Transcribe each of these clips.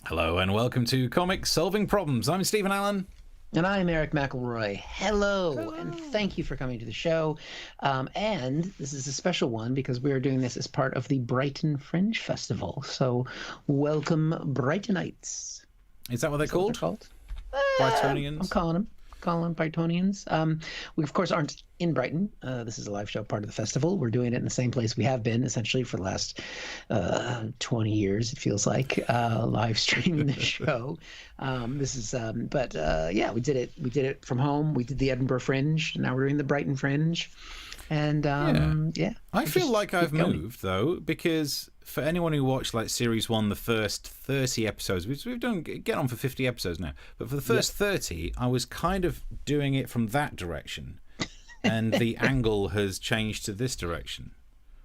Hello and welcome to Comics Solving Problems. I'm Stephen Allen. And I'm Eric McElroy. Hello, and thank you for coming to the show. And this is a special one because we are doing this as part of the Brighton Fringe Festival. So welcome, Brightonites. Is that what they're called? Brightonians? I'm calling them Brightonians. We, of course, aren't in Brighton. This is a live show, part of the festival. We're doing it in the same place we have been, essentially, for the last 20 years, it feels like, live streaming the show. Yeah, we did it. We did it from home. We did the Edinburgh Fringe. Now we're doing the Brighton Fringe. And, I feel like I've moved, though, because for anyone who watched, like, Series 1, the first 30 episodes, which we've done, get on for 50 episodes now, but for the first 30, I was kind of doing it from that direction. And the angle has changed to this direction.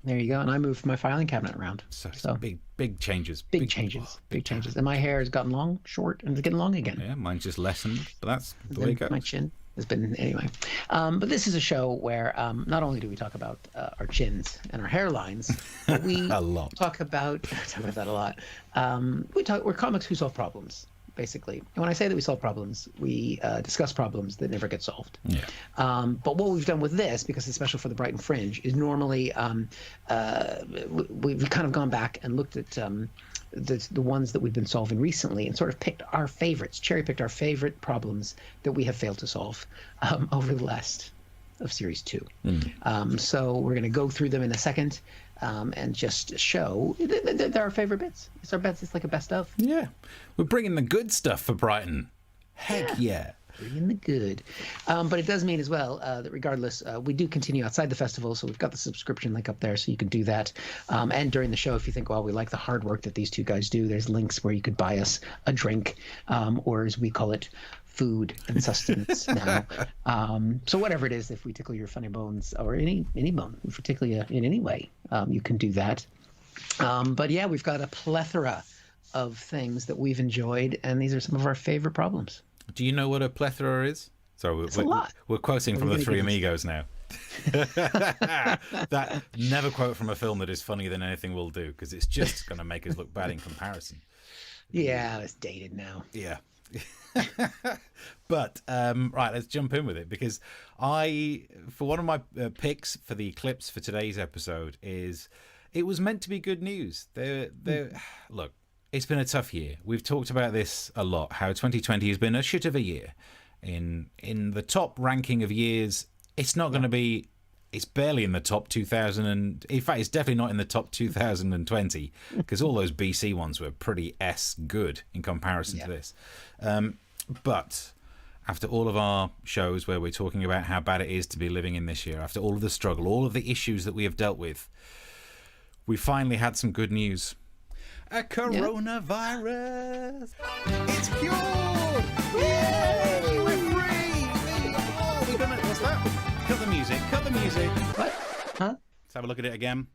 There you go. And I moved my filing cabinet around. So big changes. Big changes. And my hair has gotten long, short, and it's getting long again. Yeah, mine's just lessened, but that's the way it goes. My chin has been, anyway. But this is a show where not only do we talk about our chins and our hairlines, but we talk about that a lot. We're comics who solve problems, basically. And when I say that we solve problems, we discuss problems that never get solved. Yeah. But what we've done with this, because it's special for the Brighton Fringe, is normally we've kind of gone back and looked at the ones that we've been solving recently and sort of picked our favorites, cherry-picked our favorite problems that we have failed to solve over the last of Series 2. So we're going to go through them in a second and just show they're our favorite bits. It's our bets. It's like a best of. Yeah. We're bringing the good stuff for Brighton. Heck yeah. Bringing the good. But it does mean as well that regardless, we do continue outside the festival. So we've got the subscription link up there so you can do that. And during the show, if you think, well, we like the hard work that these two guys do, there's links where you could buy us a drink, or as we call it, food and sustenance now. So whatever it is, if we tickle your funny bones or any bone, if we tickle you in any way, you can do that. But yeah, we've got a plethora of things that we've enjoyed, and these are some of our favorite problems. Do you know what a plethora is? Sorry, we're quoting from the Three Amigos now. That never quote from a film that is funnier than anything we'll do, because it's just going to make us look bad in comparison. Yeah, it's dated now. Yeah. But right, let's jump in with it, because for one of my picks for the clips for today's episode is it was meant to be good news. Look, it's been a tough year. We've talked about this a lot, how 2020 has been a shit of a year. In the top ranking of years, it's not going to be, it's barely in the top 2000, and in fact, it's definitely not in the top 2020, because all those BC ones were pretty good in comparison to this. But after all of our shows where we're talking about how bad it is to be living in this year, after all of the struggle, all of the issues that we have dealt with, we finally had some good news. A coronavirus! It's cured! Yay! We're free! Oh, we've done it. What's that? Cut the music. What? Huh? Let's have a look at it again.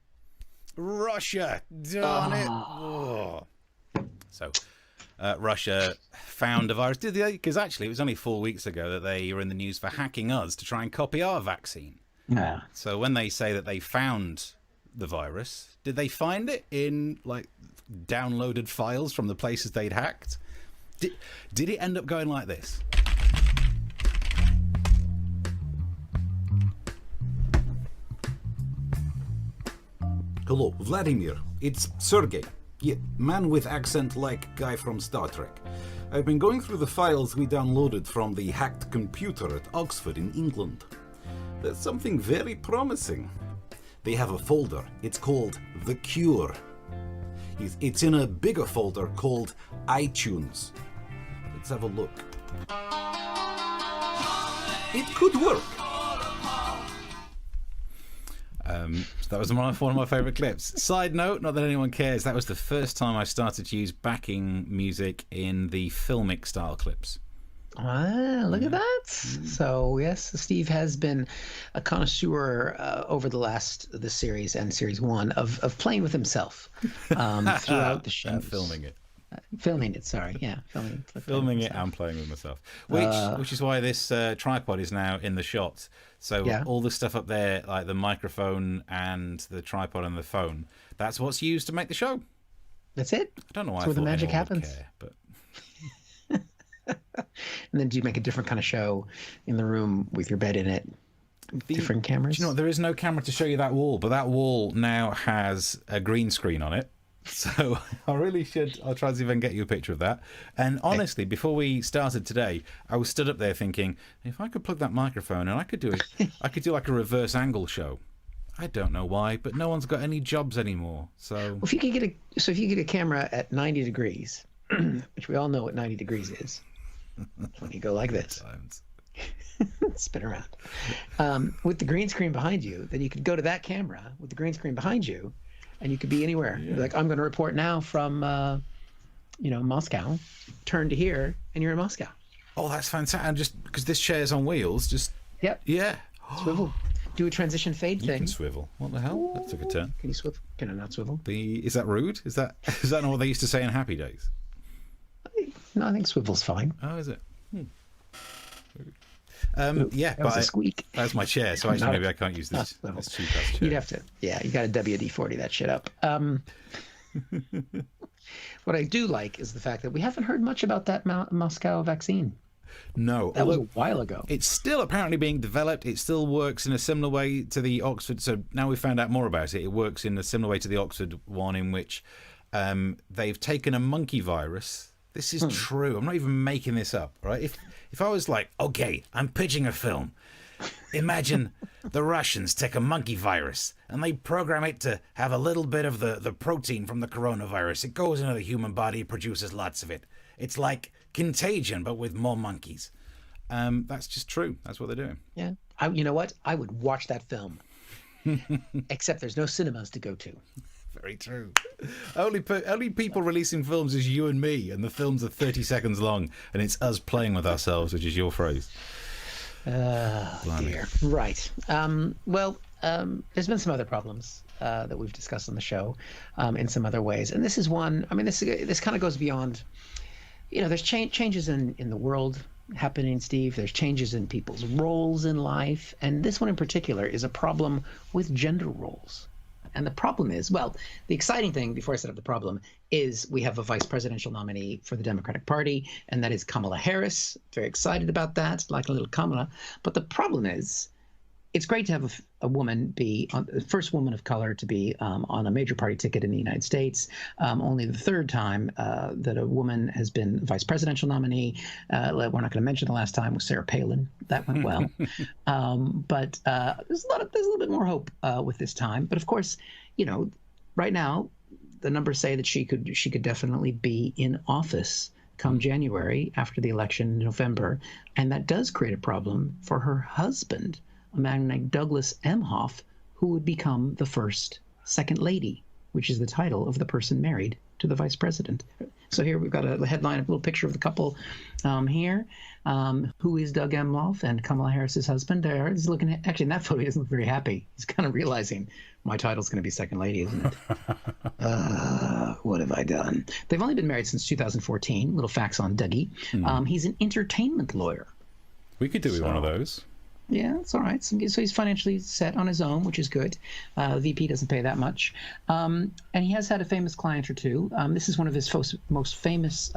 Russia! Darn it! Oh. So, Russia found a virus. Did they? Because actually, it was only 4 weeks ago that they were in the news for hacking us to try and copy our vaccine. Yeah. So when they say that they found the virus, did they find it in, like, downloaded files from the places they'd hacked? Did it end up going like this? Hello, Vladimir. It's Sergey. Yeah, man with accent like guy from Star Trek. I've been going through the files we downloaded from the hacked computer at Oxford in England. There's something very promising. They have a folder. It's called The Cure. It's in a bigger folder called iTunes. Let's have a look. It could work. So that was one of my favourite clips. Side note, not that anyone cares, that was the first time I started to use backing music in the filmic style clips. Ah, look at that. So, yes, Steve has been a connoisseur over this series and Series 1 of playing with himself throughout the show. And filming it. Filming it, sorry. Yeah, filming it and playing with myself. Which is why this tripod is now in the shot. So all the stuff up there, like the microphone and the tripod and the phone, that's what's used to make the show. That's it. I don't know why That's where the magic anyone would happens. care, but And then do you make a different kind of show in the room with your bed in it? Different cameras? Do you know what? There is no camera to show you that wall, but that wall now has a green screen on it. So I'll try to see if I can get you a picture of that. And honestly, before we started today, I was stood up there thinking, if I could plug that microphone and I could do like a reverse angle show. I don't know why, but no one's got any jobs anymore. So well, if you get a camera at 90 degrees, which we all know what 90 degrees is, when you go like this, spin around, with the green screen behind you, then you could go to that camera with the green screen behind you, and you could be anywhere. Yeah. Like, I'm going to report now from, Moscow. Turn to here, and you're in Moscow. Oh, that's fantastic! And just because this chair's on wheels, just yep, yeah, swivel. Do a transition fade thing. You can swivel. What the hell? That took a turn. Can you swivel? Can I not swivel? Is that rude? Is that not what they used to say in Happy Days? No, I think swivel's fine. Oh, is it? Yeah, that was a squeak. That's my chair, so actually maybe I can't use this cheap ass chair. You'd have to. Yeah, you got to WD-40 that shit up. What I do like is the fact that we haven't heard much about that Moscow vaccine. No. That was a while ago. It's still apparently being developed. It still works in a similar way to the Oxford. So now we've found out more about it. It works in a similar way to the Oxford one, in which they've taken a monkey virus. This is true. I'm not even making this up, right? If I was like, okay, I'm pitching a film. Imagine the Russians take a monkey virus and they program it to have a little bit of the protein from the coronavirus. It goes into the human body, produces lots of it. It's like Contagion, but with more monkeys. That's just true. That's what they're doing. Yeah. You know what? I would watch that film. Except there's no cinemas to go to. Very true. Only people releasing films is you and me, and the films are 30 seconds long, and it's us playing with ourselves, which is your phrase. Dear. Right. There's been some other problems that we've discussed on the show in some other ways, and this is one. I mean, this kind of goes beyond. There's changes in the world happening, Steve. There's changes in people's roles in life, and this one in particular is a problem with gender roles. And the problem is, the exciting thing, before I set up the problem, is we have a vice presidential nominee for the Democratic Party, and that is Kamala Harris. Very excited about that, like a little Kamala. But the problem is, it's great to have a woman be the first woman of color to be on a major party ticket in the United States. Only the third time that a woman has been vice presidential nominee. We're not going to mention the last time was Sarah Palin. That went well. But there's a little bit more hope with this time. But of course, right now the numbers say that she could definitely be in office come January after the election in November, and that does create a problem for her husband, a man named Douglas Emhoff, who would become the first second lady, which is the title of the person married to the vice president. So here we've got a headline, a little picture of the couple here. Who is Doug Emhoff and Kamala Harris's husband? He's looking at, actually in that photo, he doesn't look very happy. He's kind of realizing my title's going to be second lady, isn't it? What have I done? They've only been married since 2014. Little facts on Dougie. He's an entertainment lawyer. We could do with one of those. Yeah, it's all right. So he's financially set on his own, which is good. VP doesn't pay that much. And he has had a famous client or two. This is one of his most famous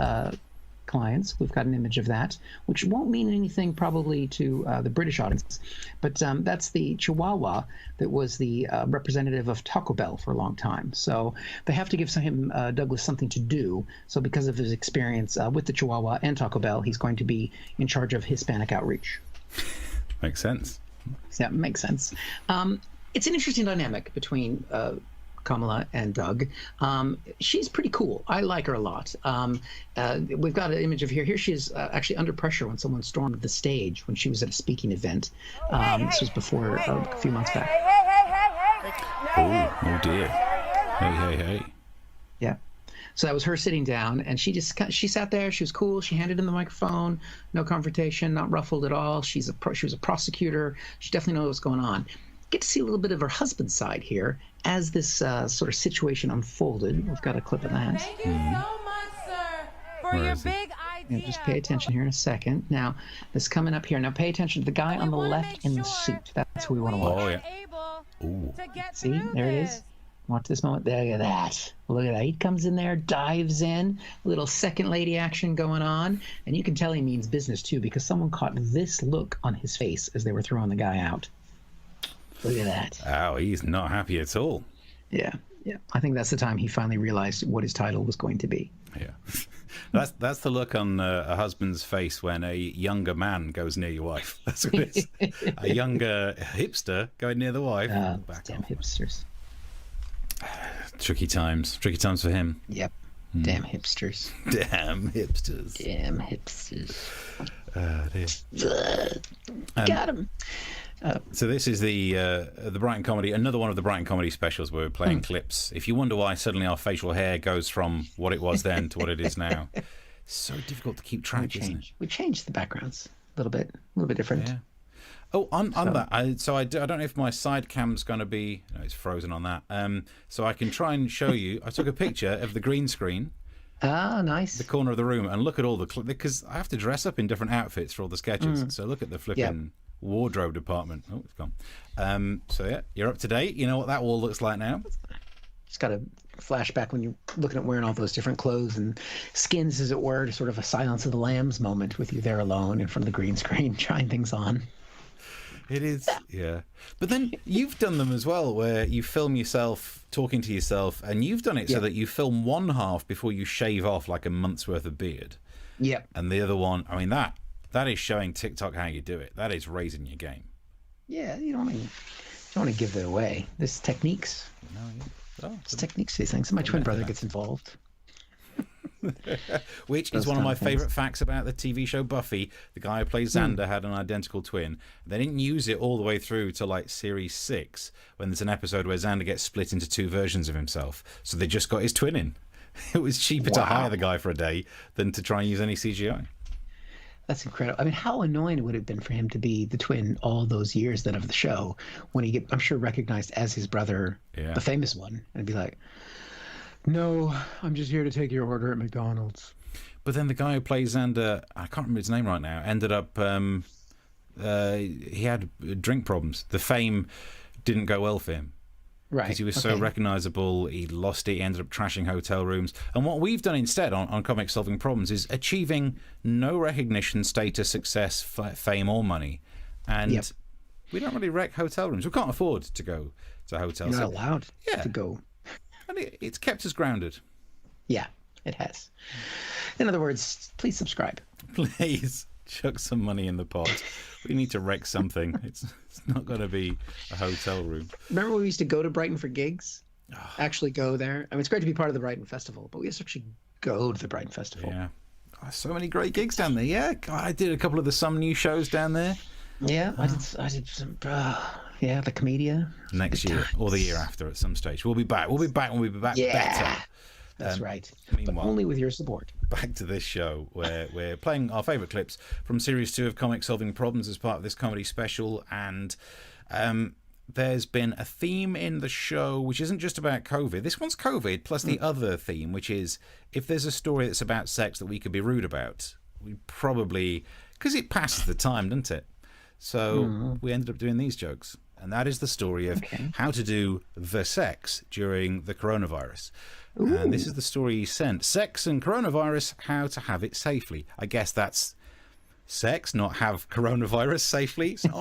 clients. We've got an image of that, which won't mean anything probably to the British audience. But that's the Chihuahua that was the representative of Taco Bell for a long time. So they have to give him, Douglas, something to do. So because of his experience with the Chihuahua and Taco Bell, he's going to be in charge of Hispanic outreach. Makes sense. Yeah, makes sense. It's an interesting dynamic between Kamala and Doug. She's pretty cool. I like her a lot. We've got an image of her. Here she is actually under pressure when someone stormed the stage when she was at a speaking event. This was before a few months back. Oh dear. Hey. Yeah. So that was her sitting down, and she sat there. She was cool. She handed him the microphone. No confrontation, not ruffled at all. She was a prosecutor. She definitely knows what's going on. Get to see a little bit of her husband's side here as this sort of situation unfolded. We've got a clip of that. Thank you so much, sir, for your big idea. Yeah, just pay attention here in a second. Now, this coming up here. Now, pay attention to the guy on the left in the suit. That's who we want to watch. Oh, yeah. See, there it is. Watch this moment. Look at that. Look at that. He comes in there, dives in, a little second lady action going on. And you can tell he means business, too, because someone caught this look on his face as they were throwing the guy out. Look at that. Oh, he's not happy at all. Yeah. Yeah. I think that's the time he finally realized what his title was going to be. Yeah. That's the look on a husband's face when a younger man goes near your wife. That's what it is. A younger hipster going near the wife. Damn hipsters. Tricky times for him. Yep. Damn hipsters. Damn hipsters. Damn hipsters. Got him. So this is the Brighton comedy, another one of the Brighton comedy specials where we're playing clips. If you wonder why suddenly our facial hair goes from what it was then to what it is now, it's so difficult to keep track, isn't it? We changed the backgrounds a little bit different. Yeah. Oh, on that, I don't know if my side cam's going to be... No, it's frozen on that. So I can try and show you. I took a picture of the green screen. Ah, nice. The corner of the room, and look at all the... Because I have to dress up in different outfits for all the sketches. So look at the flipping wardrobe department. Oh, it's gone. So yeah, you're up to date. You know what that wall looks like now. Just got a flashback when you're looking at wearing all those different clothes and skins, as it were, to sort of a Silence of the Lambs moment with you there alone in front of the green screen, trying things on. It is, yeah. But then you've done them as well, where you film yourself talking to yourself, and you've done it so that you film one half before you shave off like a month's worth of beard. Yep. And the other one, I mean, that is showing TikTok how you do it. That is raising your game. Yeah, you don't want to give that away. There's techniques. No, yeah. There's techniques to these things. My twin brother gets involved. Which is one of my favourite facts about the TV show Buffy. The guy who plays Xander had an identical twin. They didn't use it all the way through to like series 6, when there's an episode where Xander gets split into 2 versions of himself. So they just got his twin in. It was cheaper to hire the guy for a day than to try and use any CGI. That's incredible. I mean, how annoying it would have been for him to be the twin all those years then of the show, when he I'm sure, recognized as his brother, the famous one, and be like, "No, I'm just here to take your order at McDonald's." But then the guy who plays Xander, I can't remember his name right now, ended up, he had drink problems. The fame didn't go well for him. Right. Because he was so recognizable, he lost it, he ended up trashing hotel rooms. And what we've done instead on Comic Solving Problems is achieving no recognition, status, success, fame, or money. And we don't really wreck hotel rooms. We can't afford to go to hotels. You're not allowed to go. And it's kept us grounded. Yeah, it has. In other words, please subscribe. Please chuck some money in the pot. We need to wreck something. It's not going to be a hotel room. Remember when we used to go to Brighton for gigs? Actually go there? I mean, it's great to be part of the Brighton Festival, but we used to actually go to the Brighton Festival. Yeah. So many great gigs down there. Yeah, I did a couple of the Some New shows down there. Yeah, I did some... the Comedia. Next year or the year after at some stage. We'll be back. We'll be back and we'll be back better. That's right. But only with your support. Back to this show where we're playing our favourite clips from Series 2 of Comic Solving Problems as part of this comedy special. And there's been a theme in the show which isn't just about COVID. This one's COVID plus the other theme, which is if there's a story that's about sex that we could be rude about, we probably... Because it passes the time, doesn't it? So we ended up doing these jokes. And that is the story of how to do the sex during the coronavirus. Ooh. And this is the story he sent. Sex and coronavirus, how to have it safely. I guess that's sex, not have coronavirus safely. It's an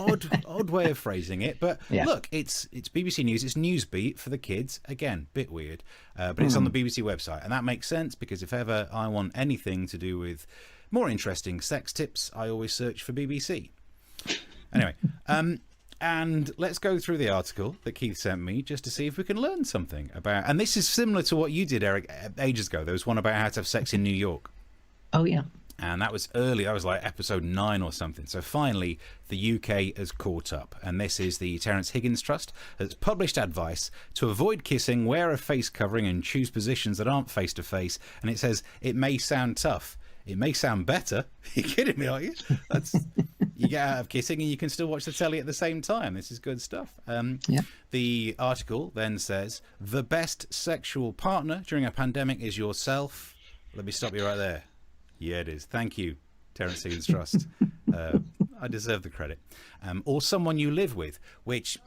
odd way of phrasing it. But look, it's BBC News. It's Newsbeat for the kids. Again, bit weird. But it's on the BBC website. And that makes sense because if ever I want anything to do with more interesting sex tips, I always search for BBC. Anyway, and let's go through the article that Keith sent me just to see if we can learn something about... And this is similar to what you did, Eric, ages ago. There was one about how to have sex in New York. Oh, yeah. And that was early. That was like episode 9 or something. So finally, the UK has caught up. And this is the Terence Higgins Trust that's published advice to avoid kissing, wear a face covering and choose positions that aren't face-to-face. And it says, it may sound tough. It may sound better. You're kidding me, are you? You get out of kissing and you can still watch the telly at the same time. This is good stuff. The article then says, the best sexual partner during a pandemic is yourself. Let me stop you right there. Yeah, it is. Thank you, Terence Higgins Trust. I deserve the credit. Or someone you live with, which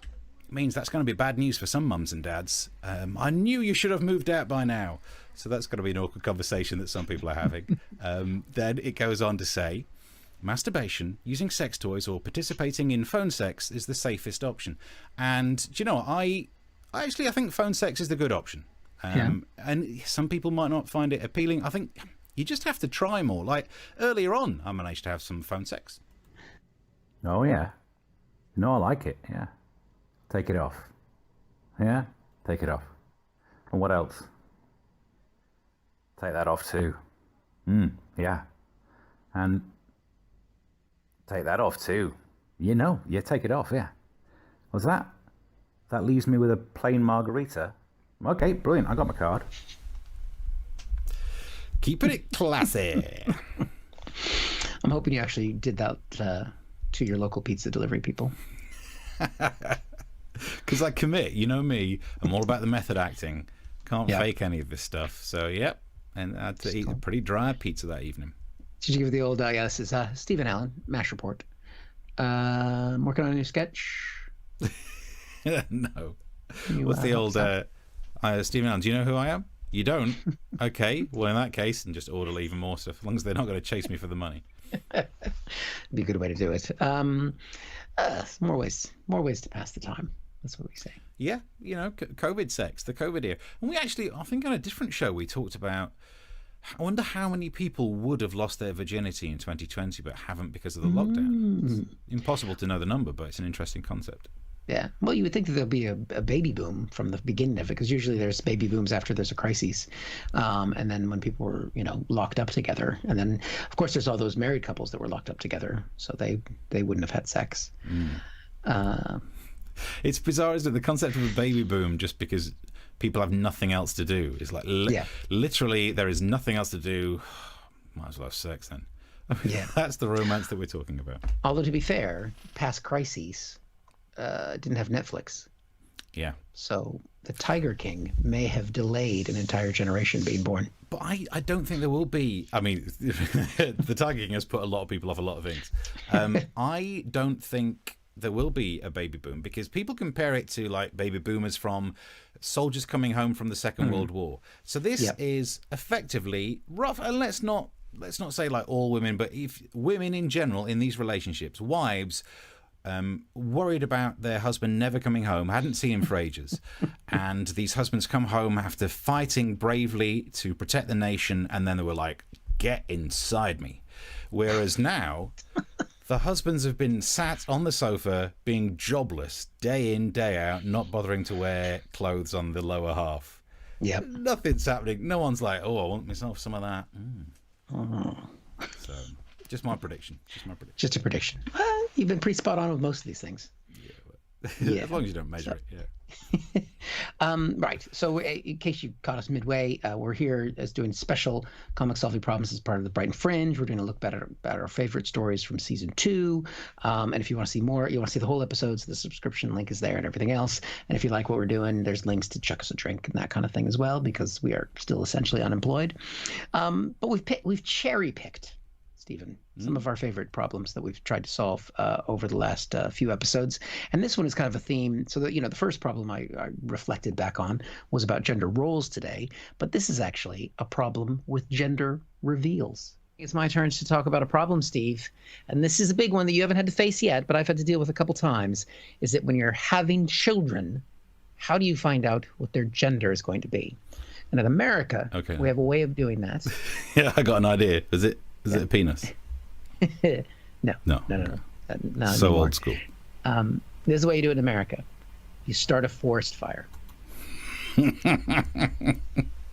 means that's going to be bad news for some mums and dads. I knew you should have moved out by now. So that's going to be an awkward conversation that some people are having. Then it goes on to say, masturbation, using sex toys, or participating in phone sex is the safest option. And do you know what? I think phone sex is the good option. And some people might not find it appealing. I think you just have to try more. Like earlier on, I managed to have some phone sex. Oh, yeah. No, I like it. Yeah. Take it off. Yeah? Take it off. And what else? Take that off too. Yeah. And take that off too. Take it off, yeah. What's that? That leaves me with a plain margarita. Okay, brilliant. I got my card. Keeping it classy. I'm hoping you actually did that to your local pizza delivery people. Because I commit, you know me, I'm all about the method acting. Can't fake any of this stuff. So, yep. And I had to eat a pretty dry pizza that evening. Did you give the old, this is Stephen Allen, MASH report. I'm working on a new sketch. No. What's the old, Stephen Allen, do you know who I am? You don't? Okay. Well, in that case, and just order even more stuff, as long as they're not going to chase me for the money. Be a good way to do it. More ways to pass the time. That's what we say. Yeah, COVID sex, the COVID era. And we actually, I think on a different show, we talked about, I wonder how many people would have lost their virginity in 2020 but haven't because of the lockdown. It's impossible to know the number, but it's an interesting concept. Yeah. Well, you would think that there'll be a baby boom from the beginning of it, because usually there's baby booms after there's a crisis. And then when people were, locked up together. And then, of course, there's all those married couples that were locked up together. So they wouldn't have had sex. It's bizarre, isn't it? The concept of a baby boom, just because people have nothing else to do. It's like, literally, there is nothing else to do. Might as well have sex then. Yeah. That's the romance that we're talking about. Although, to be fair, past crises didn't have Netflix. Yeah. So the Tiger King may have delayed an entire generation being born. But I don't think there will be. I mean, the Tiger King has put a lot of people off a lot of things. I don't think there will be a baby boom, because people compare it to like baby boomers from soldiers coming home from the Second World War. So this is effectively rough. And let's not say like all women, but if women in general in these relationships, wives, worried about their husband never coming home, hadn't seen him for ages, and these husbands come home after fighting bravely to protect the nation, and then they were like, get inside me. Whereas now the husbands have been sat on the sofa being jobless day in, day out, not bothering to wear clothes on the lower half. Yep. Nothing's happening. No one's like, oh, I want myself some of that. So just my prediction. Just a prediction. Well, you've been pretty spot on with most of these things. Yeah. As long as you don't measure it, yeah. Right. So in case you caught us midway, we're here as doing special comic solving problems as part of the Brighton Fringe. We're doing a look back at our favorite stories from season 2. And if you want to see more, you want to see the whole episodes, the subscription link is there and everything else. And if you like what we're doing, there's links to chuck us a drink and that kind of thing as well, because we are still essentially unemployed. But we've cherry picked, Stephen, some of our favorite problems that we've tried to solve over the last few episodes. And this one is kind of a theme. So that, the first problem I reflected back on was about gender roles today, but this is actually a problem with gender reveals. It's my turn to talk about a problem, Steve. And this is a big one that you haven't had to face yet, but I've had to deal with a couple times, is that when you're having children, how do you find out what their gender is going to be? And in America, we have a way of doing that. Yeah, I got an idea. Is it a penis? No. Not so anymore. Old school. This is the way you do it in America. You start a forest fire.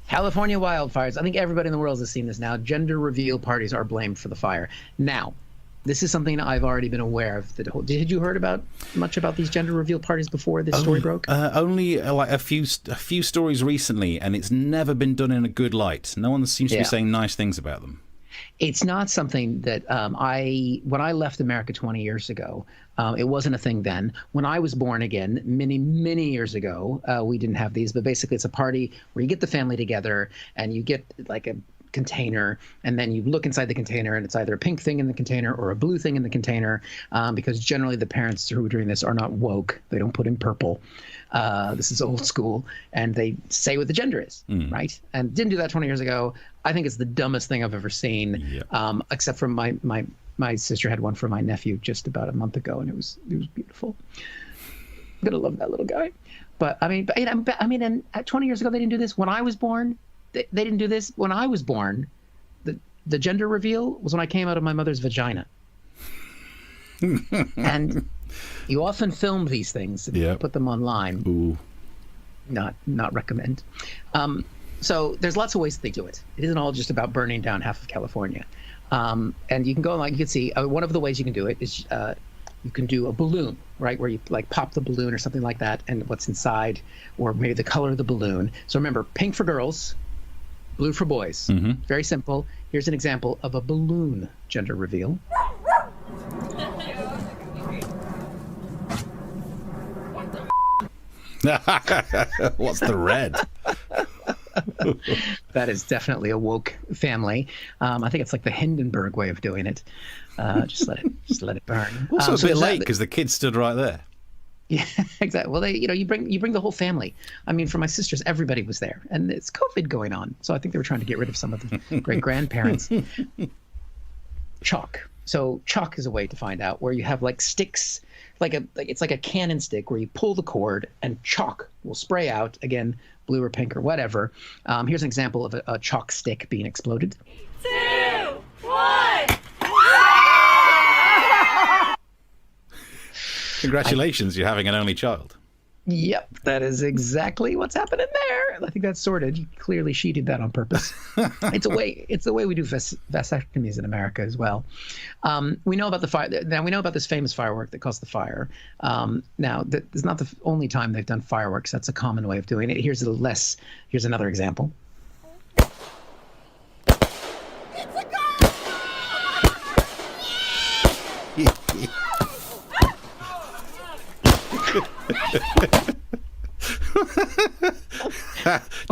California wildfires. I think everybody in the world has seen this now. Gender reveal parties are blamed for the fire. Now, this is something I've already been aware of. Did you heard much about these gender reveal parties before this story broke? Only like a few stories recently, and it's never been done in a good light. No one seems to be saying nice things about them. It's not something that when I left America 20 years ago, it wasn't a thing then. When I was born again, many, many years ago, we didn't have these. But basically, it's a party where you get the family together and you get like container, and then you look inside the container and it's either a pink thing in the container or a blue thing in the container, because generally the parents who are doing this are not woke. They don't put in purple. This is old school, and they say what the gender is, right? And didn't do that 20 years ago. I think it's the dumbest thing I've ever seen. Yep. Except for my sister had one for my nephew just about a month ago, and it was beautiful. I'm gonna love that little guy. But I mean, and 20 years ago they didn't do this. When I was born, they didn't do this. When I was born, the gender reveal was when I came out of my mother's vagina. And you often film these things and put them online. Ooh. Not recommend. So there's lots of ways that they do it. It isn't all just about burning down half of California. And you can go online, you can see one of the ways you can do it is you can do a balloon, right, where you like pop the balloon or something like that, and what's inside, or maybe the color of the balloon. So remember, pink for girls, blue for boys. Mm-hmm. Very simple. Here's an example of a balloon gender reveal. What's the red? That is definitely a woke family. I think it's like the Hindenburg way of doing it. Just let it burn. Also a bit late because the kid stood right there. Yeah, exactly. Well, you bring the whole family. I mean, for my sisters, everybody was there, and it's COVID going on, so I think they were trying to get rid of some of the great grandparents. Chalk. So chalk is a way to find out where you have like sticks, it's like a cannon stick where you pull the cord and chalk will spray out, again, blue or pink or whatever. Here's an example of a chalk stick being exploded. 2, 1. Congratulations, you're having an only child. Yep, that is exactly what's happening there. I think that's sorted. Clearly, she did that on purpose. It's the way we do vasectomies in America as well. We know about the fire. Now we know about this famous firework that caused the fire. Now, it's not the only time they've done fireworks. That's a common way of doing it. Here's another example.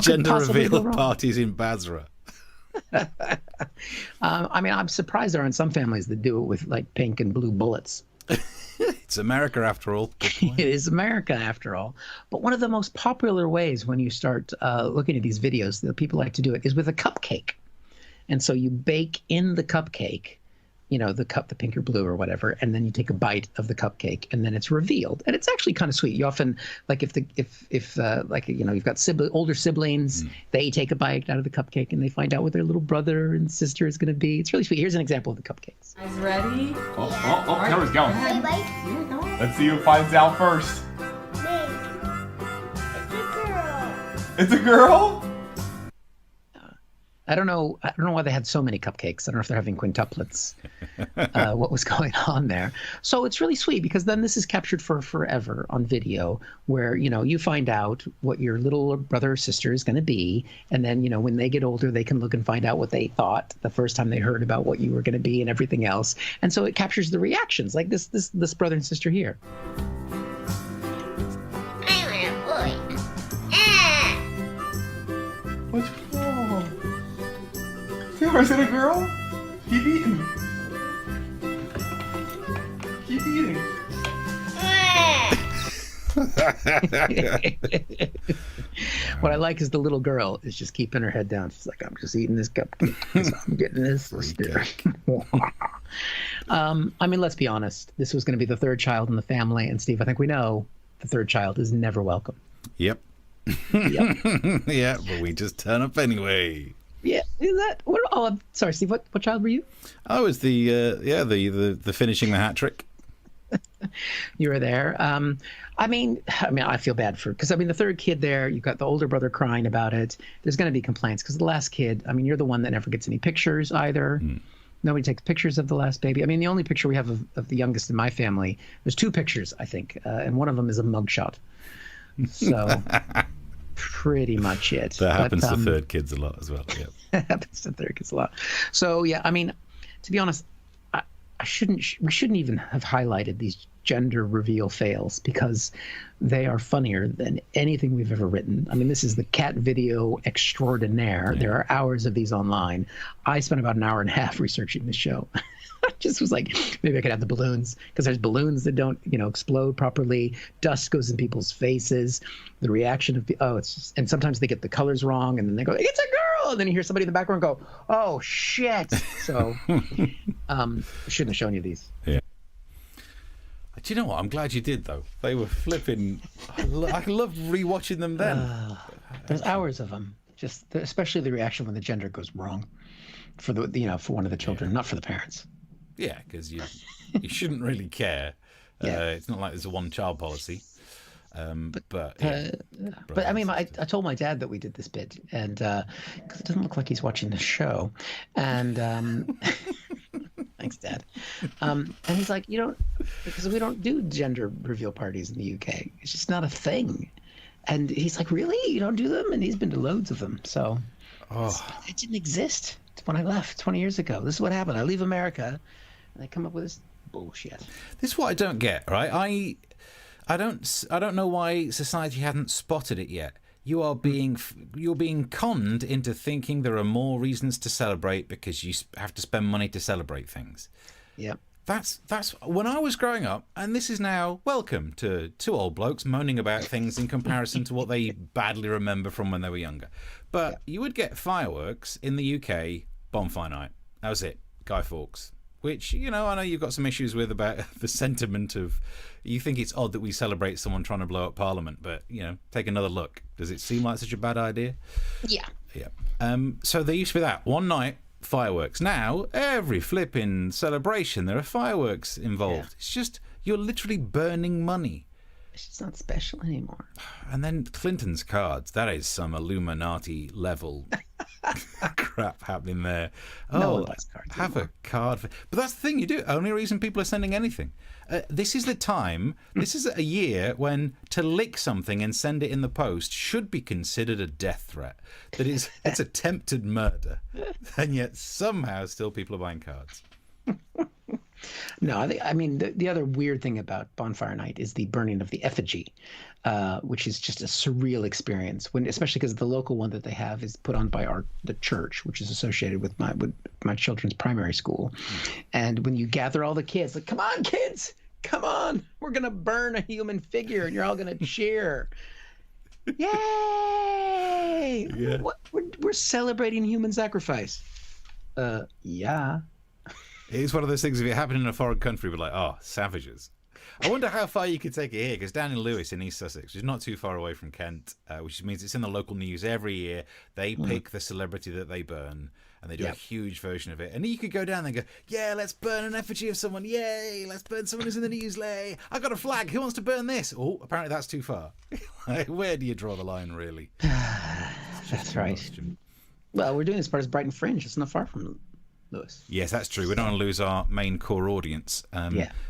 Gender reveal parties in Basra. I mean, I'm surprised there aren't some families that do it with like pink and blue bullets. It's America after all. It is America after all. But one of the most popular ways when you start looking at these videos that people like to do it is with a cupcake. And so you bake in the cupcake, the pink or blue or whatever, and then you take a bite of the cupcake, and then it's revealed, and it's actually kind of sweet. You often, like if you've got older siblings, they take a bite out of the cupcake, and they find out what their little brother and sister is going to be. It's really sweet. Here's an example of the cupcakes. Guys ready? Oh, camera's going. Let's see who finds out first. It's a girl. I don't know why they had so many cupcakes. I don't know if they're having quintuplets. What was going on there? So it's really sweet because then this is captured for forever on video, where you find out what your little brother or sister is going to be, and then when they get older, they can look and find out what they thought the first time they heard about what you were going to be and everything else. And so it captures the reactions, like this brother and sister here. What's wrong? Is it a girl? Keep eating. Keep eating. What I like is the little girl is just keeping her head down. She's like, I'm just eating this cupcake. I'm getting this. I mean, let's be honest. This was going to be the third child in the family. And Steve, I think we know the third child is never welcome. Yep. Yeah, but we just turn up anyway. Yeah, is that what? Oh, I'm sorry, Steve. What child were you? I was the finishing the hat trick. You were there. I mean, I feel bad because the third kid there, you've got the older brother crying about it. There's going to be complaints because the last kid. I mean, you're the one that never gets any pictures either. Nobody takes pictures of the last baby. I mean, the only picture we have of the youngest in my family, there's 2 pictures, I think, and one of them is a mugshot. So. Pretty much it. That happens to third kids a lot as well. Yeah, that happens to third kids a lot. So yeah, I mean, to be honest, we shouldn't even have highlighted these gender reveal fails because they are funnier than anything we've ever written. I mean, this is the cat video extraordinaire. There are hours of these online. I spent about an hour and a half researching this show. I just was like, maybe I could have the balloons, because there's balloons that don't, explode properly. Dust goes in people's faces. The reaction of it's just, and sometimes they get the colors wrong, and then they go, it's a girl, and then you hear somebody in the background go, oh shit. So, I shouldn't have shown you these. Yeah. Do you know what? I'm glad you did, though. They were flipping. I love rewatching them then. There's hours of them. Just especially the reaction when the gender goes wrong for for one of the children, not for the parents. Yeah, because you shouldn't really care. It's not like there's a one-child policy. But I mean, I told my dad that we did this bit, and because it doesn't look like he's watching the show, and thanks, Dad. And he's like, because we don't do gender reveal parties in the UK. It's just not a thing. And he's like, really? You don't do them? And he's been to loads of them. So it didn't exist when I left 20 years ago. This is what happened. I leave America, and they come up with this bullshit. This is what I don't get, right? I don't know why society hadn't spotted it yet. You're being conned into thinking there are more reasons to celebrate because you have to spend money to celebrate things. Yep. That's when I was growing up, and this is now welcome to two old blokes moaning about things in comparison to what they badly remember from when they were younger. But you would get fireworks in the UK, bonfire night. That was it. Guy Fawkes. Which, I know you've got some issues with about the sentiment of, you think it's odd that we celebrate someone trying to blow up Parliament, but, take another look. Does it seem like such a bad idea? Yeah. Yeah. So there used to be that. One night, fireworks. Now, every flipping celebration, there are fireworks involved. Yeah. It's just, you're literally burning money. It's just not special anymore. And then Clinton's cards. That is some Illuminati level crap happening there. No one buys cards have anymore. A card. But that's the thing you do. Only reason people are sending anything. This is the time, this is a year when to lick something and send it in the post should be considered a death threat. That is, it's attempted murder. And yet somehow still people are buying cards. No, I mean, the other weird thing about Bonfire Night is the burning of the effigy, which is just a surreal experience. Especially because the local one that they have is put on by the church, which is associated with my children's primary school. And when you gather all the kids, like, come on, kids, come on, we're gonna burn a human figure, and you're all gonna cheer. Yay! Yeah. We're celebrating human sacrifice. Yeah. It's one of those things, if it happened in a foreign country, we're like, oh, savages. I wonder how far you could take it here, because down in Lewis in East Sussex, which is not too far away from Kent, which means it's in the local news every year. They pick the celebrity that they burn, and they do a huge version of it. And you could go down there and go, yeah, let's burn an effigy of someone. Yay, let's burn someone who's in the news. I got a flag. Who wants to burn this? Oh, apparently that's too far. Where do you draw the line, really? That's right. Well, we're doing this part as Brighton Fringe. It's not far from Lewis. Yes, that's true. We don't want to lose our main core audience.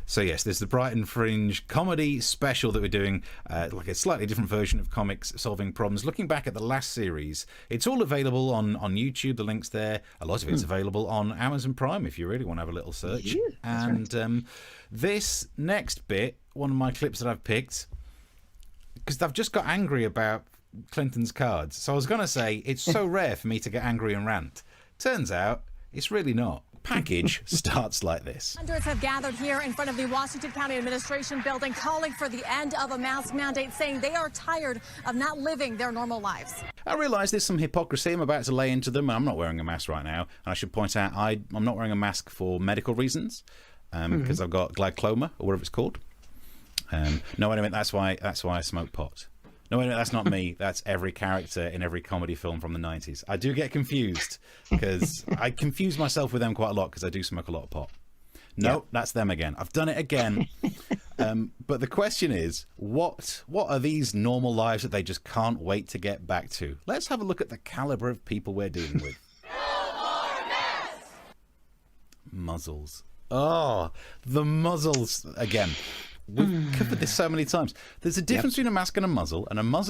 So yes, there's the Brighton Fringe comedy special that we're doing, like a slightly different version of comics solving problems. Looking back at the last series, it's all available on YouTube. The link's there. A lot of it's available on Amazon Prime if you really want to have a little search. Yeah, and right. This next bit, one of my clips that I've picked, because I've just got angry about Clinton's cards. So I was going to say it's so rare for me to get angry and rant. Turns out it's really not. Package starts like this. Hundreds have gathered here in front of the Washington County Administration building calling for the end of a mask mandate, saying they are tired of not living their normal lives. I realise there's some hypocrisy I'm about to lay into them. I'm not wearing a mask right now. And I should point out I'm not wearing a mask for medical reasons because I've got glaucoma or whatever it's called. No, wait a minute, that's why I smoke pot. No, wait, that's not me. That's every character in every comedy film from the 90s. I do get confused because I confuse myself with them quite a lot because I do smoke a lot of pot. No, that's them again. I've done it again. But the question is, what are these normal lives that they just can't wait to get back to? Let's have a look at the caliber of people we're dealing with. No more masks! Muzzles. Oh, the muzzles again. We've covered this so many times. There's a difference between a mask and a muzzle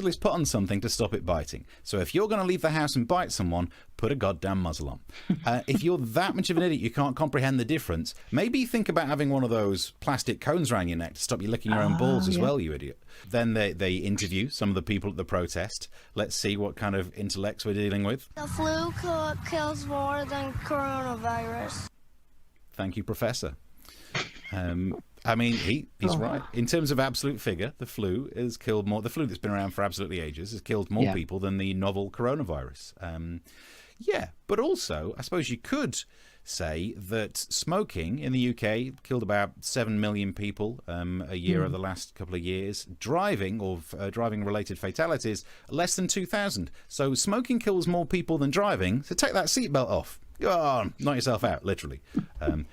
is put on something to stop it biting. So if you're going to leave the house and bite someone, put a goddamn muzzle on. If you're that much of an idiot you can't comprehend the difference, maybe think about having one of those plastic cones around your neck to stop you licking your own balls as well, you idiot. Then they interview some of the people at the protest. Let's see what kind of intellects we're dealing with. The flu kills more than coronavirus. Thank you, Professor. I mean, he's right. In terms of absolute figure, the flu has killed more. The flu that's been around for absolutely ages has killed more people than the novel coronavirus. But also, I suppose you could say that smoking in the UK killed about 7 million people a year over the last couple of years. Driving or driving-related fatalities, less than 2,000. So smoking kills more people than driving. So take that seatbelt off. Go on, knock yourself out, literally.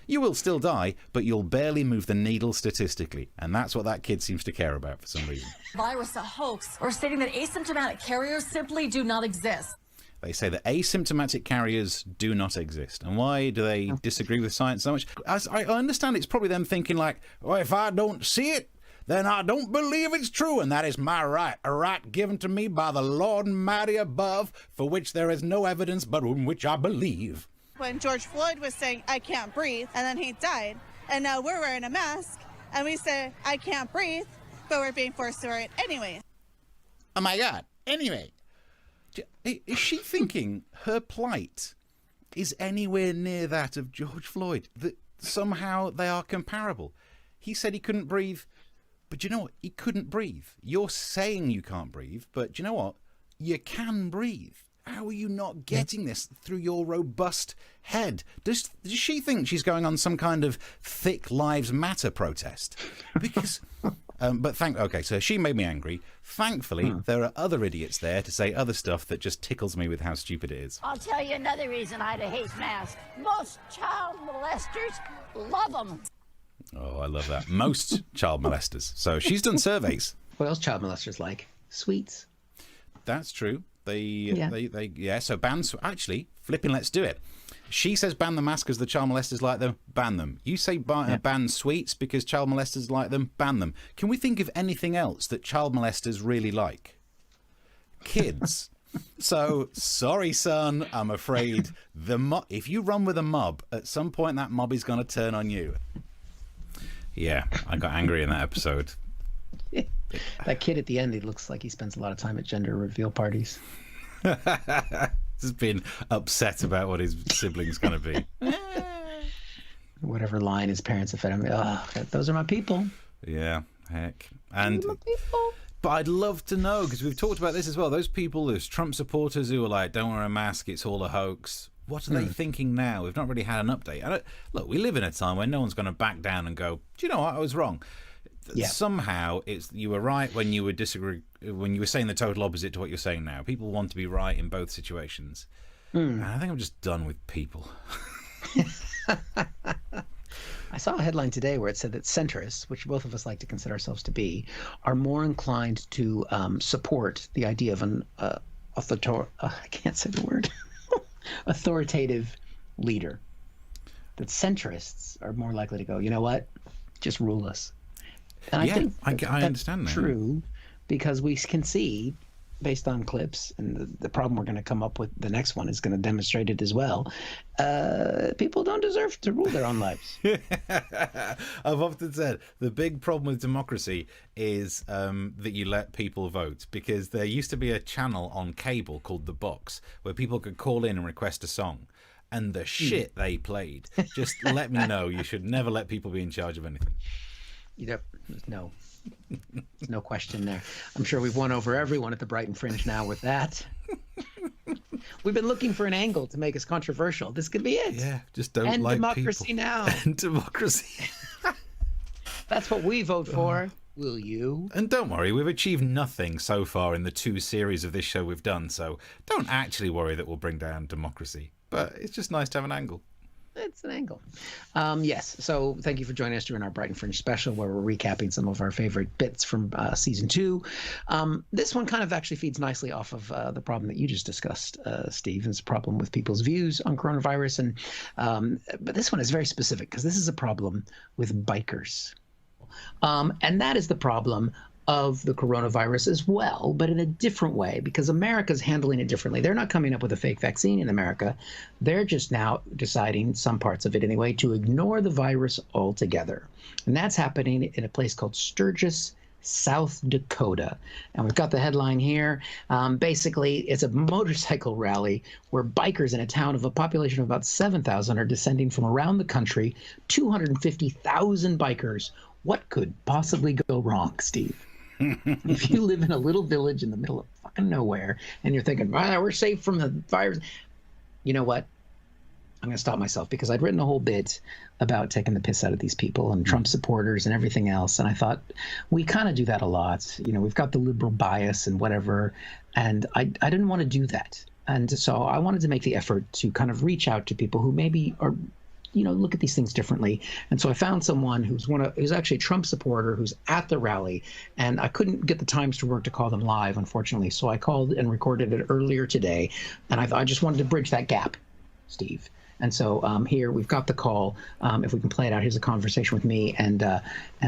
You will still die, but you'll barely move the needle statistically. And that's what that kid seems to care about for some reason. Virus a hoax, or stating that asymptomatic carriers simply do not exist. They say that asymptomatic carriers do not exist. And why do they disagree with science so much? As I understand, it's probably them thinking like, well, if I don't see it, then I don't believe it's true, and that is my right, a right given to me by the Lord mighty above, for which there is no evidence but in which I believe. When George Floyd was saying, I can't breathe, and then he died, and now we're wearing a mask, and we say, I can't breathe, but we're being forced to wear it anyway. Oh my God, anyway. Is she thinking her plight is anywhere near that of George Floyd? That somehow they are comparable? He said he couldn't breathe, but you know what? He couldn't breathe. You're saying you can't breathe, but you know what? You can breathe. How are you not getting this through your robust head? Does she think she's going on some kind of thick Lives Matter protest? Because, so she made me angry. Thankfully, there are other idiots there to say other stuff that just tickles me with how stupid it is. I'll tell you another reason I hate masks. Most child molesters love them. Oh, I love that. Most child molesters. So she's done surveys. What else child molesters like? Sweets. That's true. So ban. Actually, flipping, let's do it. She says ban the mask because the child molesters like them. Ban them. You say ban sweets because child molesters like them. Ban them. Can we think of anything else that child molesters really like? Kids. So sorry, son. I'm afraid if you run with a mob, at some point that mob is going to turn on you. Yeah, I got angry in that episode. That kid at the end, he looks like he spends a lot of time at gender reveal parties. He's been upset about what his sibling's going to be. Whatever line his parents have fed him. Oh, those are my people. Yeah, heck. But I'd love to know, because we've talked about this as well, those people, those Trump supporters who are like, don't wear a mask, it's all a hoax. What are they thinking now? We've not really had an update. Look, we live in a time where no one's going to back down and go, do you know what, I was wrong. Yeah. Somehow you were right when you were when you were saying the total opposite to what you're saying now. People want to be right in both situations. And I think I'm just done with people. I saw a headline today where it said that centrists, which both of us like to consider ourselves to be, are more inclined to support the idea of an I can't say the word authoritative leader. That centrists are more likely to go, you know what, just rule us. And I think I understand that. True, because we can see, based on clips, and the problem we're going to come up with, the next one is going to demonstrate it as well. People don't deserve to rule their own lives. I've often said the big problem with democracy is that you let people vote, because there used to be a channel on cable called The Box where people could call in and request a song. And the shit they played. Just let me know. You should never let people be in charge of anything. No question there. I'm sure we've won over everyone at the Brighton Fringe now with that. We've been looking for an angle to make us controversial. This could be it. Yeah, just don't End like democracy people. now. End democracy. That's what we vote for. Will you? And don't worry, we've achieved nothing so far in the 2 series of this show we've done, so don't actually worry that we'll bring down democracy. But it's just nice to have an angle. It's an angle. Yes. So thank you for joining us during our Brighton Fringe special, where we're recapping some of our favorite bits from season 2. This one kind of actually feeds nicely off of the problem that you just discussed, Steve. It's a problem with people's views on coronavirus. But this one is very specific, because this is a problem with bikers. And that is the problem of the coronavirus as well, but in a different way, because America's handling it differently. They're not coming up with a fake vaccine in America. They're just now deciding, some parts of it anyway, to ignore the virus altogether. And that's happening in a place called Sturgis, South Dakota. And we've got the headline here. Basically, it's a motorcycle rally where bikers in a town of a population of about 7,000 are descending from around the country, 250,000 bikers. What could possibly go wrong, Steve? If you live in a little village in the middle of fucking nowhere and you're thinking, we're safe from the virus, you know what? I'm going to stop myself, because I'd written a whole bit about taking the piss out of these people and Trump supporters and everything else. And I thought, we kind of do that a lot. We've got the liberal bias and whatever. And I didn't want to do that. And so I wanted to make the effort to kind of reach out to people who maybe are, look at these things differently. And so I found someone who's actually a Trump supporter who's at the rally, and I couldn't get the times to work to call them live, unfortunately. So I called and recorded it earlier today, and I just wanted to bridge that gap, Steve. And so here we've got the call. If we can play it out, here's a conversation with me and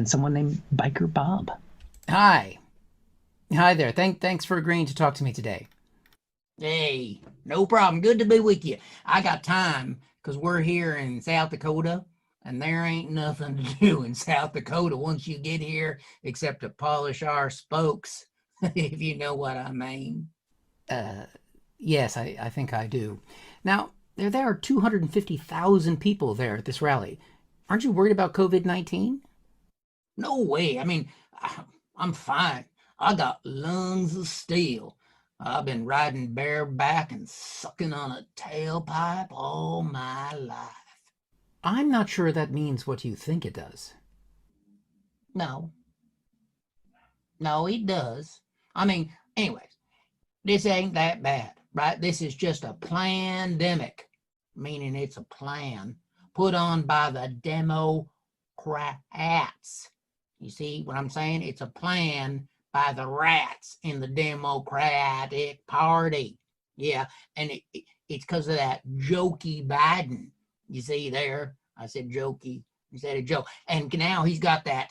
someone named Biker Bob. Hi there. Thanks for agreeing to talk to me today. Hey, no problem. Good to be with you. I got time, because we're here in South Dakota, and there ain't nothing to do in South Dakota once you get here except to polish our spokes, if you know what I mean. Yes, I think I do. Now, there are 250,000 people there at this rally. Aren't you worried about COVID-19? No way. I mean, I'm fine. I got lungs of steel. I've been riding bareback and sucking on a tailpipe all my life. I'm not sure that means what you think it does. No, it does. I mean, anyways, this ain't that bad, right? This is just a plandemic, meaning it's a plan put on by the Democrats. You see what I'm saying? It's a plan by the rats in the Democratic Party. Yeah, and it's because of that jokey Biden. You see there? I said jokey instead of joke. And now he's got that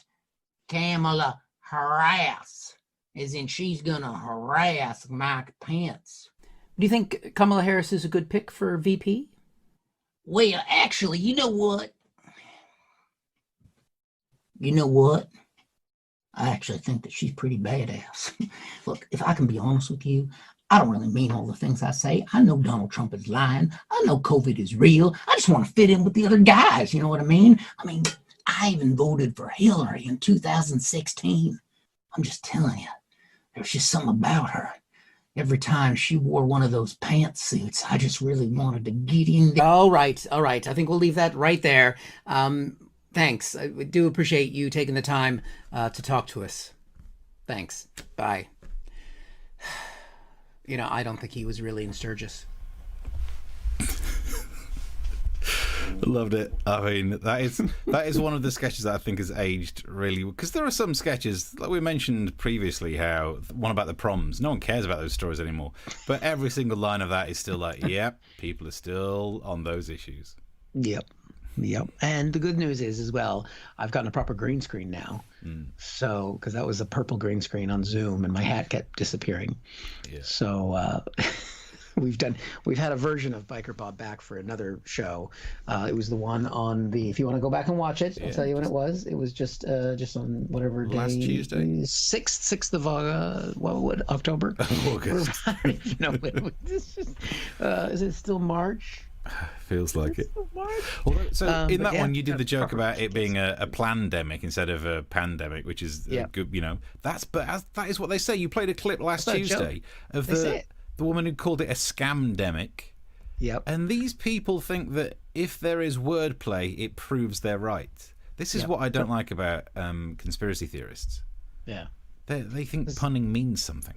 Kamala Harris, as in she's going to harass Mike Pence. Do you think Kamala Harris is a good pick for VP? Well, actually, you know what? I actually think that she's pretty badass. Look, if I can be honest with you, I don't really mean all the things I say. I know Donald Trump is lying. I know COVID is real. I just want to fit in with the other guys. You know what I mean? I even voted for Hillary in 2016. I'm just telling you, there's just something about her. Every time she wore one of those pantsuits, I just really wanted to get in there. All right. I think we'll leave that right there. Thanks. I do appreciate you taking the time to talk to us. Thanks. Bye. I don't think he was really in Sturgis. Loved it. I mean, that is one of the sketches that I think has aged really, because there are some sketches, like we mentioned previously, how one about the proms, no one cares about those stories anymore, but every single line of that is still like, yep, people are still on those issues. Yep. And the good news is, as well, I've gotten a proper green screen now. So, because that was a purple green screen on Zoom and my hat kept disappearing. Yeah. So we've had a version of Biker Bob back for another show. It was the one on if you want to go back and watch it, I'll tell you when it was. It was just on whatever day. Last Tuesday? 6th of October? August. I don't even know when it was. Is it still March? Feels like it. So in that one, you did the joke about it being a plandemic instead of a pandemic, which is good. That is what they say. You played a clip last Tuesday of the woman who called it a scamdemic. Yep. And these people think that if there is wordplay, it proves they're right. This is what I don't like about conspiracy theorists. Yeah. They think punning means something.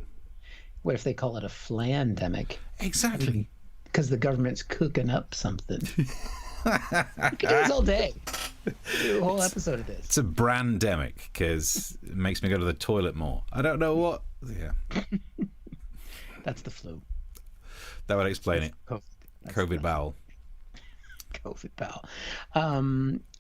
What if they call it a flandemic? Exactly. Because the government's cooking up something. We could do this all day. Do a whole episode of this. It's a brandemic because it makes me go to the toilet more. I don't know what. Yeah. That's the flu. That would explain it. COVID bowel. COVID, pal.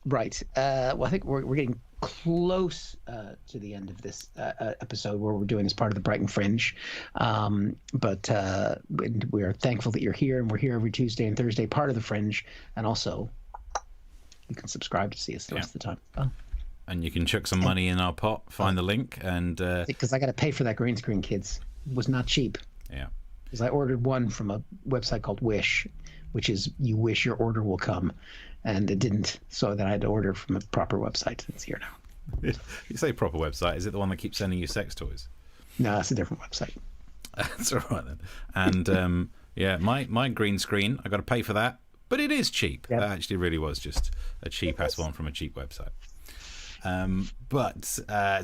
Right. Well, I think we're getting close to the end of this episode where we're doing as part of the Brighton Fringe. But we're thankful that you're here, and we're here every Tuesday and Thursday, part of the Fringe. And also, you can subscribe to see us the rest of the time. Oh. And you can chuck some money in our pot, find the link, and... Because I got to pay for that green screen, kids. It was not cheap. Yeah. Because I ordered one from a website called Wish, which is you wish your order will come. And it didn't, so then I had to order from a proper website. It's here now. You say proper website. Is it the one that keeps sending you sex toys? No, it's a different website. That's all right then. And yeah, my green screen, I got to pay for that, but it is cheap. Yep. That actually really was just a cheap ass one from a cheap website.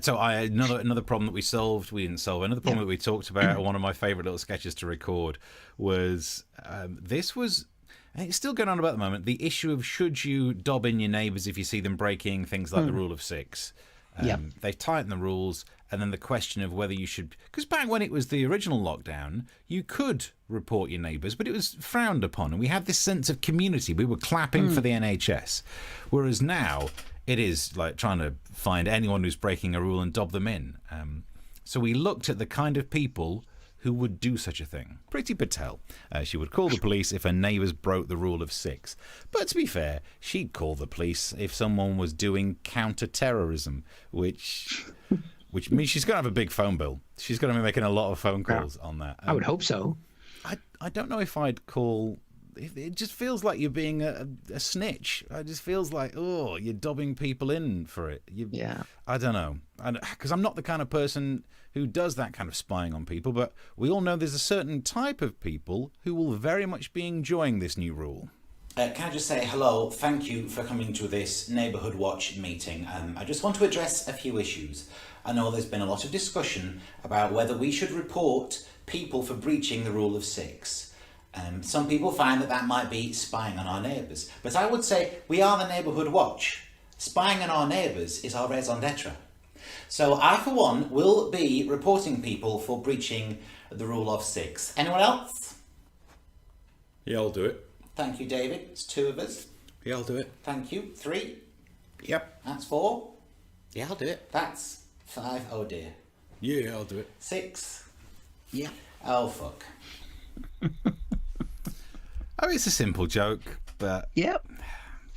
So another problem that we solved. We didn't solve another problem that we talked about. One of my favorite little sketches to record was this was. And it's still going on about the moment. The issue of should you dob in your neighbours if you see them breaking things like the rule of 6. They've tightened the rules, and then the question of whether you should... Because back when it was the original lockdown, you could report your neighbours, but it was frowned upon, and we had this sense of community. We were clapping for the NHS. Whereas now, it is like trying to find anyone who's breaking a rule and dob them in. So we looked at the kind of people who would do such a thing. Priti Patel. She would call the police if her neighbours broke the rule of 6. But to be fair, she'd call the police if someone was doing counter-terrorism, which means she's going to have a big phone bill. She's going to be making a lot of phone calls on that. I would hope so. I don't know if I'd call... It just feels like you're being a snitch. It just feels like, oh, you're dobbing people in for it. I don't know. Because I'm not the kind of person who does that kind of spying on people, but we all know there's a certain type of people who will very much be enjoying this new rule. Can I just say hello, thank you for coming to this Neighbourhood Watch meeting. I just want to address a few issues. I know there's been a lot of discussion about whether we should report people for breaching the rule of 6. Some people find that might be spying on our neighbours, but I would say we are the Neighbourhood Watch. Spying on our neighbours is our raison d'etre. So I, for one, will be reporting people for breaching the rule of 6. Anyone else? Yeah, I'll do it. Thank you, David. It's 2 of us. Yeah, I'll do it. Thank you. 3. Yep. That's 4. Yeah, I'll do it. That's 5. Oh dear. Yeah, I'll do it. 6. Yeah. Oh fuck. I mean, it's a simple joke, but Yep.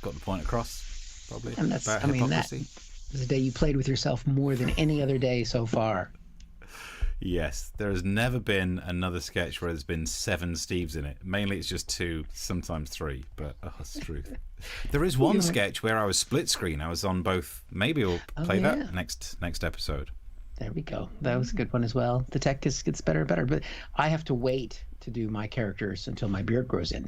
got the point across, probably. And that's, about I mean, that hypocrisy. was the day you played with yourself more than any other day so far. Yes, there has never been another sketch where there's been 7 Steves in it. Mainly it's just 2, sometimes 3, but it's the truth. There is one sketch where I was split screen. I was on both. Maybe we'll play that next episode. There we go. That was a good one as well. The tech gets better and better, but I have to wait to do my characters until my beard grows in.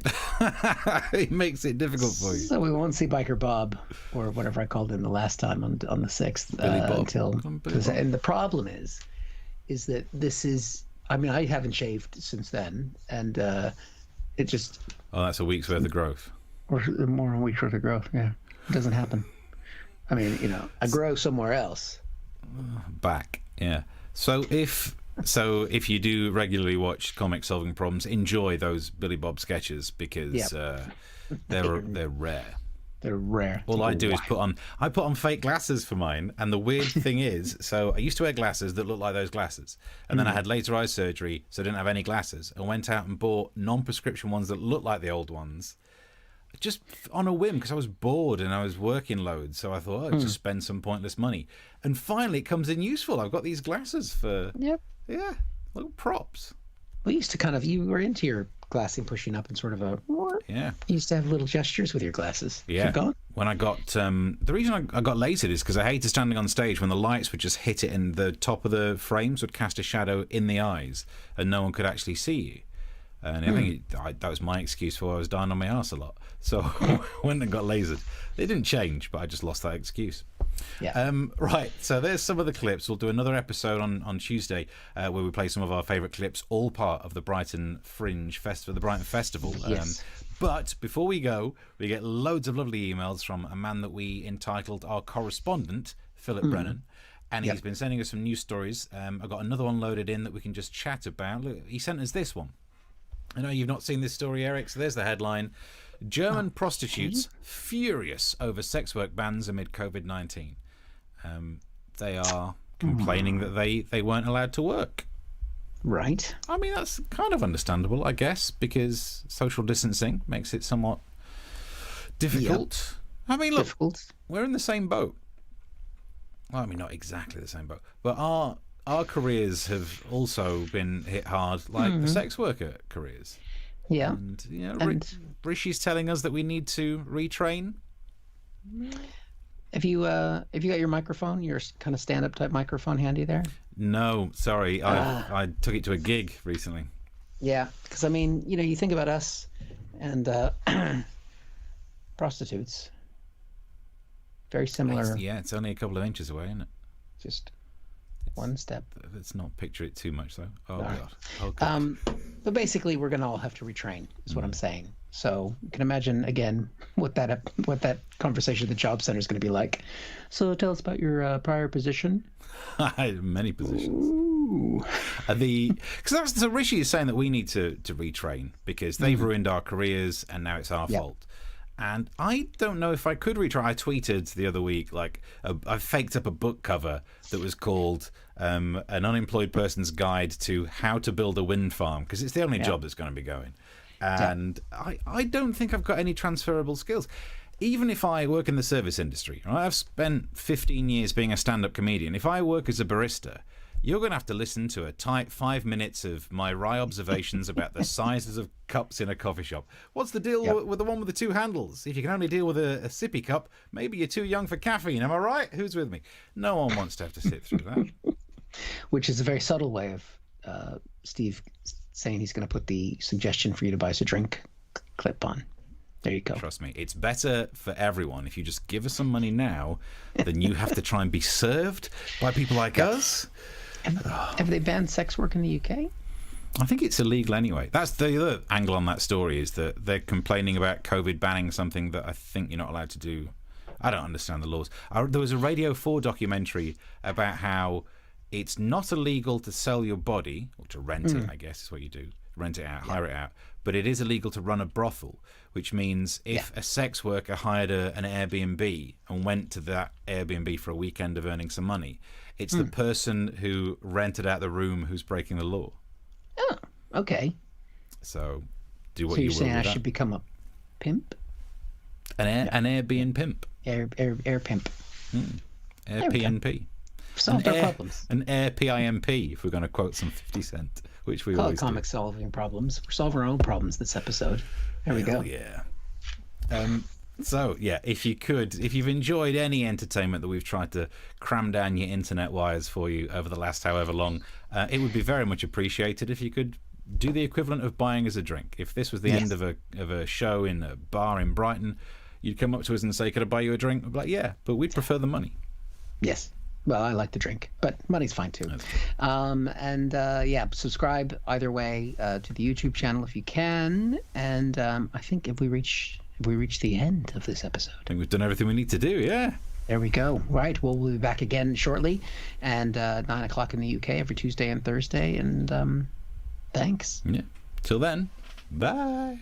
It makes it difficult for you. So we won't see Biker Bob, or whatever I called him the last time on the 6th. Billy Bob. Until, Billy Bob. and the problem is that this is, I mean, I haven't shaved since then, and it just... Oh, that's a week's worth of growth. Or more than a week's worth of growth, yeah. It doesn't happen. I mean, I grow somewhere else. Back, yeah. So if you do regularly watch Comic Solving Problems, enjoy those Billy Bob sketches because they're rare. They're rare. All I do is put on fake glasses for mine, and the weird thing is, so I used to wear glasses that look like those glasses, and then I had laser eye surgery, so I didn't have any glasses, and went out and bought non-prescription ones that look like the old ones, just on a whim because I was bored and I was working loads, so I thought, just spend some pointless money, and finally it comes in useful. I've got these glasses for little props. We used to you were into your glassing, pushing up, and sort of you used to have little gestures with your glasses. Yeah. Keep going. When I got the reason I got lasered is because I hated standing on stage when the lights would just hit it and the top of the frames would cast a shadow in the eyes and no one could actually see you. And I think that was my excuse for why I was dying on my arse a lot. So when I got lasered, it didn't change, but I just lost that excuse. Yeah. Right, so there's some of the clips. We'll do another episode on Tuesday where we play some of our favourite clips, all part of the Brighton Fringe Festival, the Brighton Festival. Yes. But before we go, we get loads of lovely emails from a man that we entitled our correspondent, Philip Brennan. And he's been sending us some news stories. I've got another one loaded in that we can just chat about. Look, he sent us this one. I know you've not seen this story, Eric, so there's the headline. German prostitutes furious over sex work bans amid COVID-19. They are complaining that they weren't allowed to work. Right. I mean, that's kind of understandable, I guess, because social distancing makes it somewhat difficult. Yep. I mean, look, we're in the same boat. Well, I mean, not exactly the same boat, but our careers have also been hit hard, like the sex worker careers. Yeah. And, you know, Rishi's telling us that we need to retrain. Have you got your microphone, your kind of stand-up type microphone handy there? No, sorry. I took it to a gig recently. Yeah, because I mean, you know, you think about us and prostitutes. Very similar. It's only a couple of inches away, isn't it? Just one step. Let's not picture it too much, though. Oh, Right. God. Oh, God. But basically, we're going to all have to retrain, is what I'm saying. So you can imagine, again, what that conversation at the job center is going to be like. So tell us about your prior position. Many positions. Ooh. So Rishi is saying that we need to retrain because they've ruined our careers and now it's our fault. And I don't know if I could retry. I tweeted the other week, I faked up a book cover that was called An Unemployed Person's Guide to How to Build a Wind Farm, because it's the only job that's going to be going. And I don't think I've got any transferable skills. Even if I work in the service industry, right? I've spent 15 years being a stand-up comedian. If I work as a barista, you're going to have to listen to a tight 5 minutes of my wry observations about the sizes of cups in a coffee shop. What's the deal with the one with the two handles? If you can only deal with a sippy cup, maybe you're too young for caffeine. Am I right? Who's with me? No one wants to have to sit through that. Which is a very subtle way of Steve saying he's going to put the suggestion for you to buy us a drink clip on. There you go. Trust me, it's better for everyone if you just give us some money now than you have to try and be served by people like us. Have they banned sex work in the UK? I think it's illegal anyway. That's the other angle on that story, is that they're complaining about COVID banning something that I think you're not allowed to do. I don't understand the laws. There was a Radio 4 documentary about how it's not illegal to sell your body, or to rent it, I guess is what you do. Rent it out, hire it out. But it is illegal to run a brothel, which means if a sex worker hired an Airbnb and went to that Airbnb for a weekend of earning some money, it's the person who rented out the room who's breaking the law. Oh, okay. So do what so you you're will saying with I that. should become a pimp? An Airbnb pimp. Air pimp. Air PNP. Solve our problems. An Air PIMP, if we're going to quote some 50 Cent, which we Call always it comic solving problems. We're solving our own problems this episode. There we go. Yeah. So, yeah, if you've enjoyed any entertainment that we've tried to cram down your internet wires for you over the last however long, it would be very much appreciated if you could do the equivalent of buying us a drink. If this was the end of a show in a bar in Brighton, you'd come up to us and say, could I buy you a drink? We'd be like, yeah, but we'd prefer the money. Yes. Well, I like the drink, but money's fine too. Subscribe either way to the YouTube channel if you can. And I think if we reach the end of this episode, I think we've done everything we need to do. Yeah. There we go. Right. Well, we'll be back again shortly, and 9:00 in the UK every Tuesday and Thursday. And thanks. Yeah. Till then, bye.